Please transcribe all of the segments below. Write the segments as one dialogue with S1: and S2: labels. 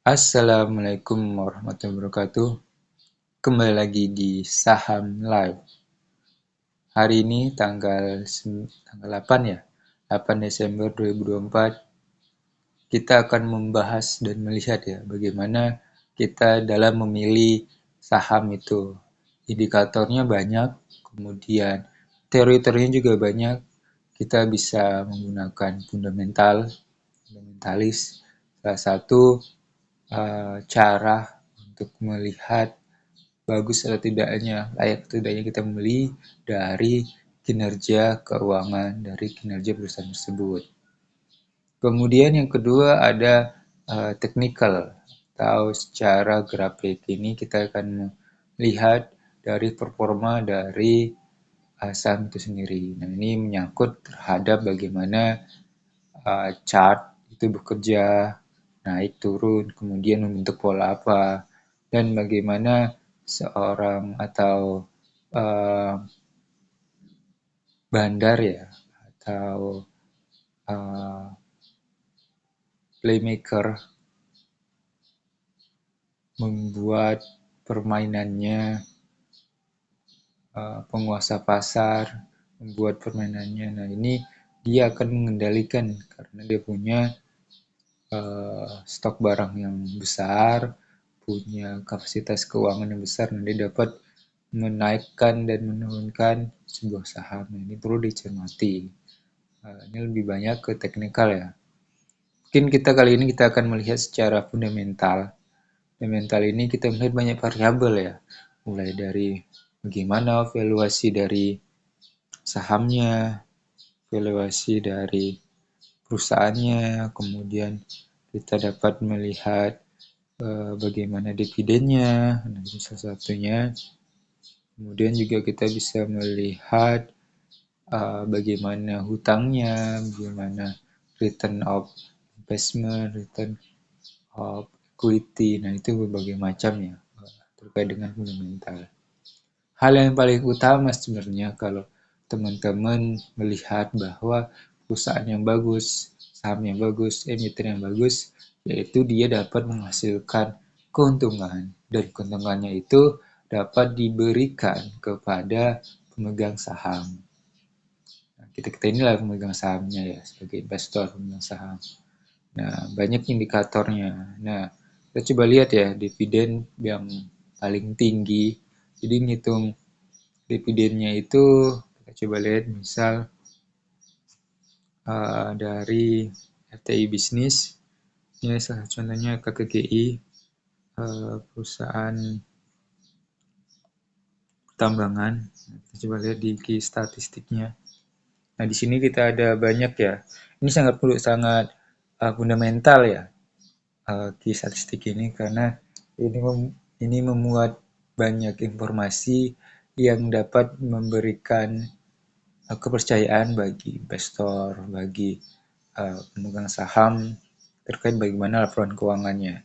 S1: Assalamualaikum warahmatullahi wabarakatuh. Kembali lagi di Saham Live. Hari ini tanggal 8 ya, 8 Desember 2024. Kita akan membahas dan melihat ya bagaimana kita dalam memilih saham itu. Indikatornya banyak, kemudian teori-teorinya juga banyak. Kita bisa menggunakan fundamentalis. Salah satu cara untuk melihat bagus atau tidaknya, layak atau tidaknya kita membeli dari kinerja keuangan dari kinerja perusahaan tersebut. Kemudian yang kedua ada technical atau secara grafik. Ini kita akan melihat dari performa dari saham itu sendiri. Nah, ini menyangkut terhadap bagaimana chart itu bekerja, naik turun, kemudian membentuk pola apa, dan bagaimana seorang atau bandar ya, atau playmaker membuat permainannya, penguasa pasar membuat permainannya. Nah, ini dia akan mengendalikan karena dia punya stok barang yang besar, punya kapasitas keuangan yang besar, dan dia dapat menaikkan dan menurunkan sebuah saham. Nah, ini perlu dicermati. Ini lebih banyak ke teknikal ya. Mungkin kali ini kita akan melihat secara fundamental. Fundamental ini kita melihat banyak variabel ya, mulai dari bagaimana valuasi dari sahamnya, valuasi dari perusahaannya, kemudian kita dapat melihat bagaimana dividennya, nah ini salah satunya. Kemudian juga kita bisa melihat bagaimana hutangnya, bagaimana return of investment, return of equity. Nah, itu berbagai macam ya terkait dengan fundamental. Hal yang paling utama sebenarnya kalau teman-teman melihat bahwa perusahaan yang bagus, saham yang bagus, emiten yang bagus, yaitu dia dapat menghasilkan keuntungan, dan keuntungannya itu dapat diberikan kepada pemegang saham. Nah, kita inilah pemegang sahamnya ya, sebagai investor pemegang saham. Nah, banyak indikatornya. Nah, kita coba lihat ya dividen yang paling tinggi. Jadi ngitung dividennya itu kita coba lihat misal dari FTI Bisnis. Ini salah contohnya KKGI, perusahaan pertambangan. Kita coba lihat di key statistiknya. Nah, di sini kita ada banyak ya. Ini sangat fundamental ya, key statistik ini, karena ini memuat banyak informasi yang dapat memberikan kepercayaan bagi investor, bagi pemegang saham terkait bagaimana laporan keuangannya.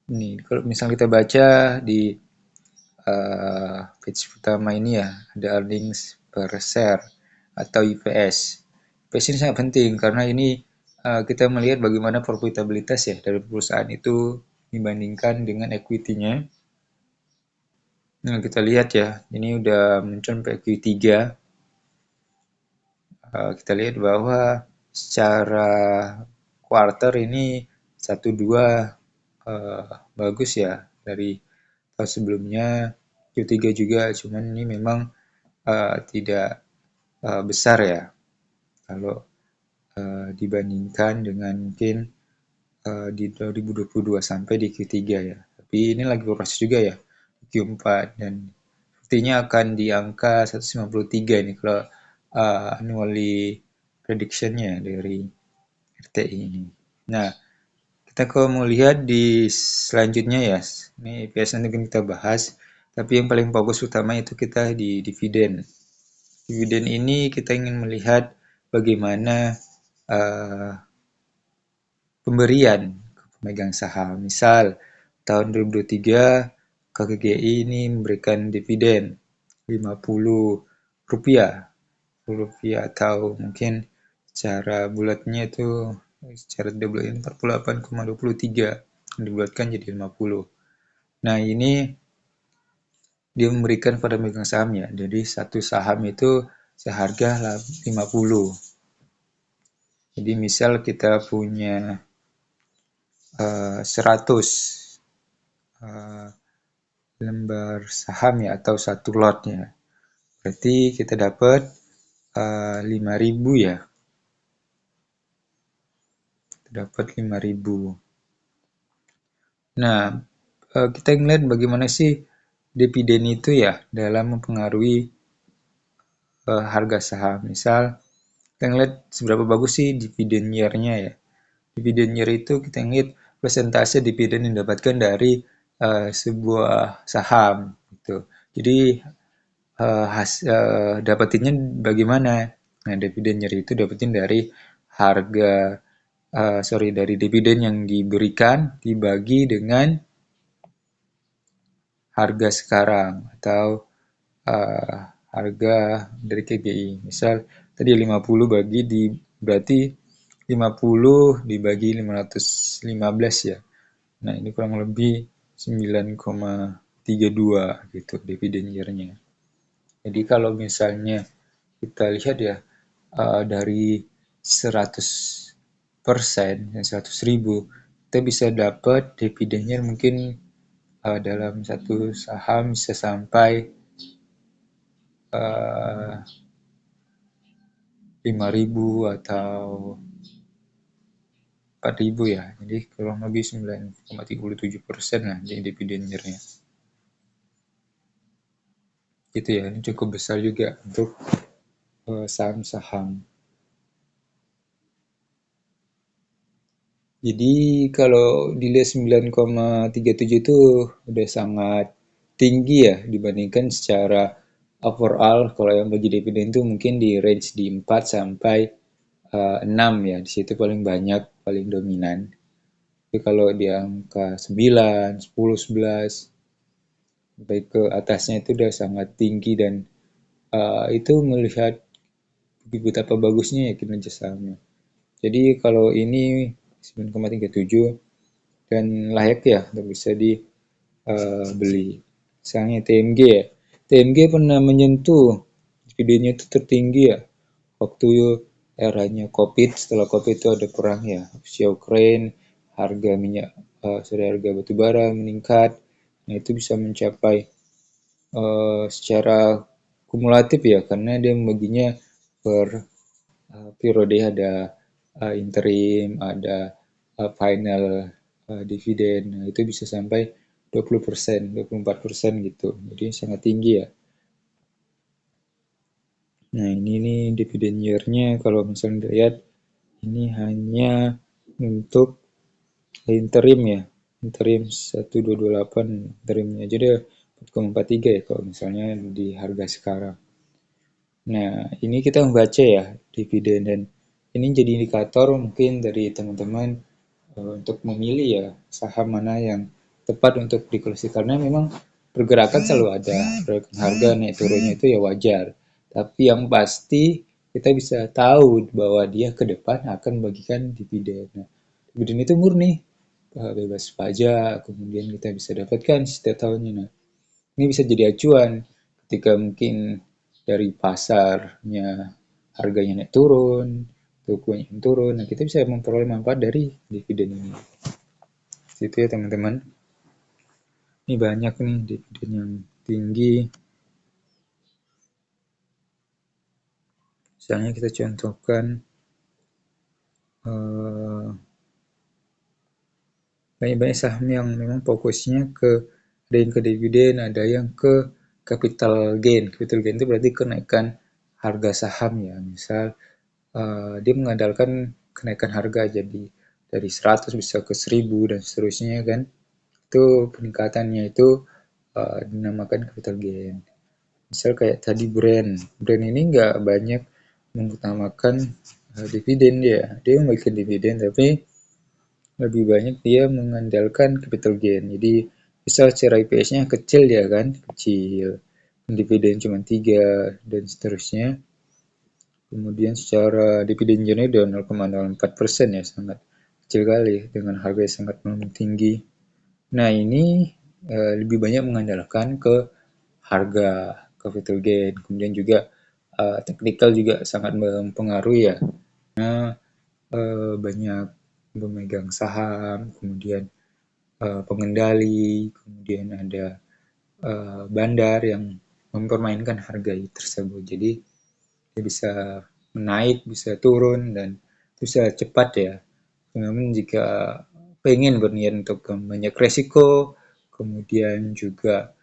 S1: Ini kalau misalnya kita baca di page pertama ini ya, ada earnings per share atau EPS. EPS ini sangat penting karena ini kita melihat bagaimana profitabilitas ya dari perusahaan itu dibandingkan dengan equity-nya. Nah, kita lihat ya, ini udah mencapai Q3. Kita lihat bahwa secara quarter ini 1-2 bagus ya, dari tahun sebelumnya Q3 juga, cuman ini memang tidak besar ya kalau dibandingkan dengan mungkin di 2022 sampai di Q3 ya. Tapi ini lagi proses juga ya, Q4, dan sepertinya akan di angka 153 ini kalau annually prediction-nya dari RTI ini. Nah, kita kalau mau lihat di selanjutnya ya, ini EPS nanti kita bahas, tapi yang paling fokus utama itu kita di dividen. Dividen ini kita ingin melihat bagaimana pemberian ke pemegang saham. Misal tahun 2023 KKGI ini memberikan dividen Rp50 atau mungkin secara bulatnya itu secara double 48,23 dibulatkan jadi 50. Nah, ini dia memberikan pada pemegang sahamnya. Jadi satu saham itu seharga 50. Jadi misal kita punya 100 lembar saham ya atau satu lotnya. Berarti kita dapat 5.000 ya. Dapat 5.000. Nah, kita ngeliat bagaimana sih dividen itu ya dalam mempengaruhi harga saham. Misal kita ngeliat seberapa bagus sih dividen yield-nya ya. Dividen yield itu kita ngeliat persentase dividen yang didapatkan dari sebuah saham gitu. Jadi dapetinnya bagaimana? Nah, dividen yield itu dapetin dari harga dari dividen yang diberikan dibagi dengan harga sekarang atau harga dari KBI. Misal tadi 50 berarti 50 dibagi 515 ya. Nah, ini kurang lebih 9,32 gitu dividen yield-nya. Jadi kalau misalnya kita lihat ya dari 100% dan 100.000 kita bisa dapat dividennya mungkin dalam satu saham bisa sampai 5.000 atau 4.000 ya. Jadi kurang lebih 9,37% lah jadi dividen yield-nya. Gitu ya, ini cukup besar juga untuk saham-saham. Jadi kalau dilihat 9,37 itu udah sangat tinggi ya dibandingkan secara overall. Kalau yang bagi dividen itu mungkin di range di 4 sampai 6 ya. Di situ paling banyak, paling dominan. Tapi kalau di angka 9, 10, 11 sampai ke atasnya itu udah sangat tinggi dan itu melihat betapa bagusnya ya kinerja sahamnya. Jadi kalau ini 9,37 dan layak ya untuk bisa dibeli. Misalnya TMG ya. TMG pernah menyentuh dividennya itu tertinggi ya. Waktu eranya COVID, setelah COVID itu ada perang ya. Rusia Ukraina, harga minyak, harga batu bara meningkat. Nah, itu bisa mencapai secara kumulatif ya, karena dia membaginya per periode ada interim, ada final dividen. Nah, itu bisa sampai 20%, 24% gitu. Jadi sangat tinggi ya. Nah, ini nih dividen year-nya kalau misalnya lihat ini hanya untuk interim ya. Interim 1228 interimnya aja deh 4,43 ya kalau misalnya di harga sekarang. Nah, ini kita membaca ya dividen dan ini jadi indikator mungkin dari teman-teman untuk memilih ya saham mana yang tepat untuk dikoleksi karena memang pergerakan selalu ada, pergerakan harga naik turunnya itu ya wajar. Tapi yang pasti kita bisa tahu bahwa dia ke depan akan membagikan dividen. Nah, dividen itu murni, bebas pajak, kemudian kita bisa dapatkan setiap tahunnya. Nah, ini bisa jadi acuan ketika mungkin dari pasarnya harganya naik turun, tokonya yang turun, nah kita bisa memperoleh manfaat dari dividen ini. Itu ya teman-teman. Ini banyak nih dividen yang tinggi. Misalnya kita contohkan banyak-banyak saham yang memang fokusnya ada yang ke dividen, ada yang ke capital gain. Capital gain itu berarti kenaikan harga saham ya. Misal dia mengandalkan kenaikan harga jadi dari 100 bisa ke 1000 dan seterusnya kan. Itu peningkatannya itu dinamakan capital gain. Misal kayak tadi brand ini nggak banyak mengutamakan dividen dia membagikan dividen tapi lebih banyak dia mengandalkan capital gain. Jadi misal secara IPS-nya kecil ya kan, kecil, dividen cuma 3 dan seterusnya. Kemudian secara dividen yield-nya udah 0,04% ya, sangat kecil kali dengan harga yang sangat melambung tinggi. Nah, ini lebih banyak mengandalkan ke harga capital gain, kemudian juga teknikal juga sangat mempengaruhi ya. Nah, banyak pemegang saham, kemudian pengendali, kemudian ada bandar yang mempermainkan harga tersebut. Jadi dia bisa menaik, bisa turun, dan bisa cepat ya. Namun jika pengen berniat untuk banyak resiko, kemudian juga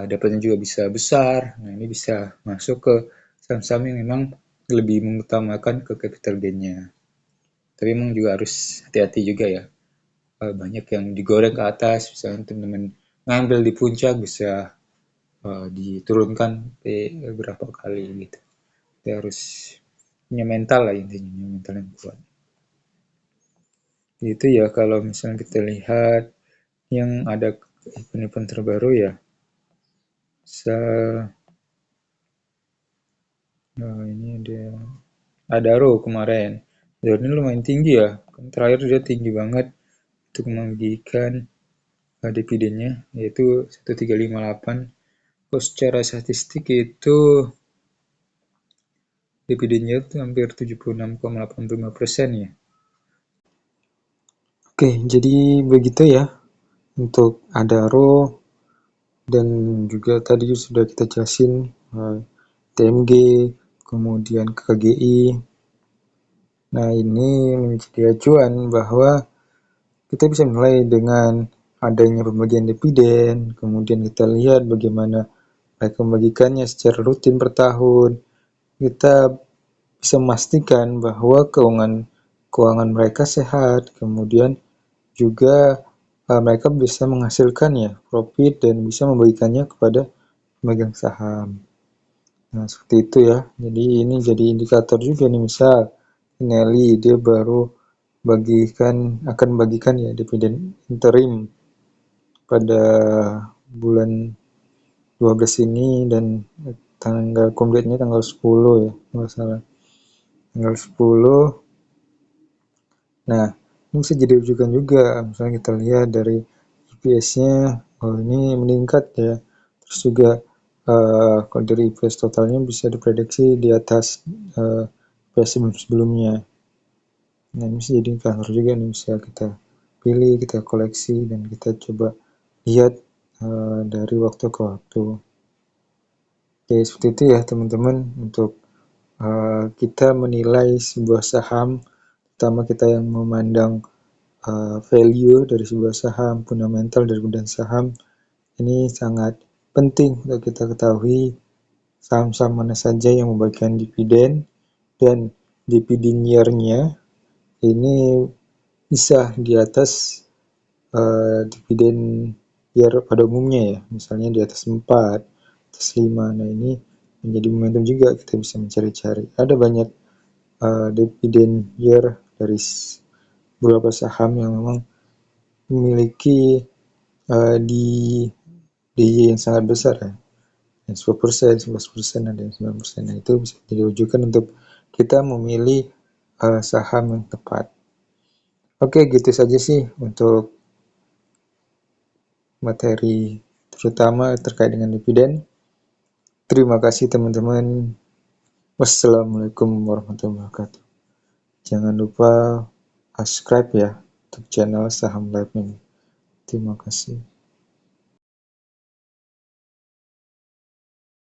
S1: dapatnya juga bisa besar, nah ini bisa masuk ke saham-saham yang memang lebih mengutamakan ke capital gain-nya. Tapi memang juga harus hati-hati juga ya. Banyak yang digoreng ke atas, misalnya teman-teman ngambil di puncak bisa diturunkan beberapa kali gitu. Kita harus punya mental lah intinya, mental yang kuat. Itu ya kalau misalnya kita lihat yang ada event-event terbaru ya. Nah, ini ada Adaro kemarin. Adaro ini lumayan tinggi ya. Kan terakhir dia tinggi banget untuk membagikan dividennya yaitu 1358. Kalau secara statistik itu dividennya itu hampir 76,85% ya. Oke, jadi begitu ya untuk Adaro, dan juga tadi sudah kita jelasin TMG, kemudian KGI. Nah, ini menjadi acuan bahwa kita bisa mulai dengan adanya pembagian dividen, kemudian kita lihat bagaimana mereka membagikannya secara rutin per tahun. Kita bisa memastikan bahwa keuangan mereka sehat, kemudian juga mereka bisa menghasilkan ya profit dan bisa membagikannya kepada pemegang saham. Nah, seperti itu ya. Jadi ini jadi indikator juga nih, misal Nelly dia baru akan bagikan ya dividen interim pada bulan 12 ini, dan tanggal komplitnya tanggal 10 ya, nggak salah. Tanggal 10. Nah, ini bisa jadi rujukan juga. Misalnya kita lihat dari EPS-nya, oh ini meningkat ya. Terus juga kalau dari EPS totalnya bisa diprediksi di atas EPS sebelumnya. Nah, ini bisa jadi indikator juga nih, bisa kita pilih, kita koleksi, dan kita coba lihat dari waktu ke waktu. Oke, seperti itu ya teman-teman untuk kita menilai sebuah saham, terutama kita yang memandang value dari sebuah saham, fundamental dari sebuah saham. Ini sangat penting untuk kita ketahui saham-saham mana saja yang membagikan dividen, dan dividen yield-nya ini bisa di atas dividen yield pada umumnya ya, misalnya di atas 4, atas 5. Nah, ini menjadi momentum juga kita bisa mencari-cari. Ada banyak dividen yield dari beberapa saham yang memang memiliki di yang sangat besar ya, yang 10%, 11%, ada yang 9%. Nah, itu bisa jadi rujukan untuk kita memilih saham yang tepat. Oke, gitu saja sih untuk materi terutama terkait dengan dividen. Terima kasih teman-teman. Wassalamualaikum warahmatullahi wabarakatuh. Jangan lupa subscribe ya untuk channel Saham Live ini. Terima kasih.